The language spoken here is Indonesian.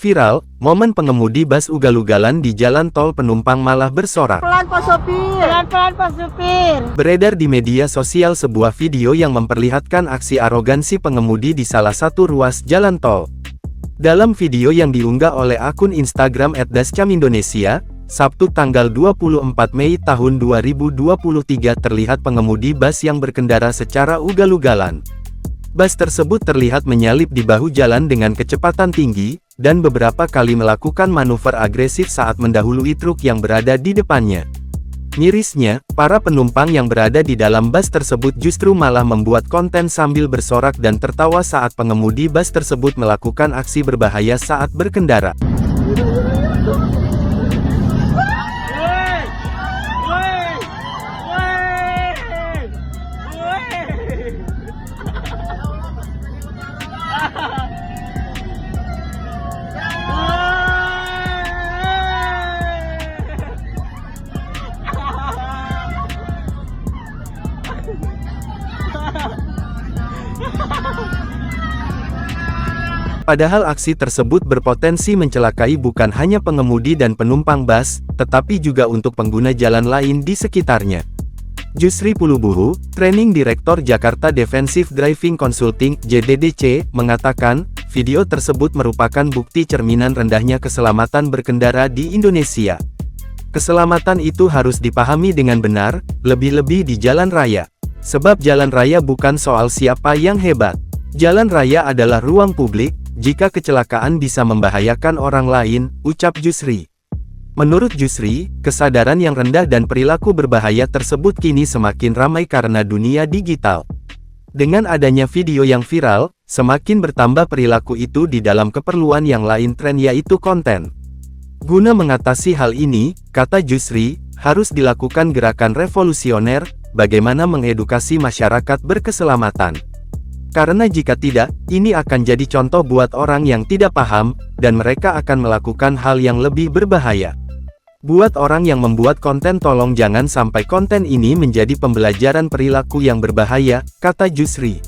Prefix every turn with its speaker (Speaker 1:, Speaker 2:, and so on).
Speaker 1: Viral, momen pengemudi bus ugal-ugalan di jalan tol penumpang malah bersorak.
Speaker 2: Pelan Pak Sopir. Pelan-pelan Pak Sopir.
Speaker 1: Beredar di media sosial sebuah video yang memperlihatkan aksi arogansi pengemudi di salah satu ruas jalan tol. Dalam video yang diunggah oleh akun Instagram @dascham_indonesia, Sabtu tanggal 24 Mei tahun 2023 terlihat pengemudi bus yang berkendara secara ugal-ugalan. Bus tersebut terlihat menyalip di bahu jalan dengan kecepatan tinggi, dan beberapa kali melakukan manuver agresif saat mendahului truk yang berada di depannya. Mirisnya, para penumpang yang berada di dalam bus tersebut justru malah membuat konten sambil bersorak dan tertawa saat pengemudi bus tersebut melakukan aksi berbahaya saat berkendara. Padahal aksi tersebut berpotensi mencelakai bukan hanya pengemudi dan penumpang bus, tetapi juga untuk pengguna jalan lain di sekitarnya. Jusri Pulubuhu, Training Director Jakarta Defensive Driving Consulting (JDDC), mengatakan, video tersebut merupakan bukti cerminan rendahnya keselamatan berkendara di Indonesia. Keselamatan itu harus dipahami dengan benar, lebih-lebih di jalan raya. Sebab jalan raya bukan soal siapa yang hebat. Jalan raya adalah ruang publik. Jika kecelakaan bisa membahayakan orang lain, ucap Jusri. Menurut Jusri, kesadaran yang rendah dan perilaku berbahaya tersebut kini semakin ramai karena dunia digital. Dengan adanya video yang viral, semakin bertambah perilaku itu di dalam keperluan yang lain tren yaitu konten. Guna mengatasi hal ini, kata Jusri, harus dilakukan gerakan revolusioner, bagaimana mengedukasi masyarakat berkeselamatan. Karena jika tidak, ini akan jadi contoh buat orang yang tidak paham, dan mereka akan melakukan hal yang lebih berbahaya. Buat orang yang membuat konten tolong jangan sampai konten ini menjadi pembelajaran perilaku yang berbahaya, kata Jusri.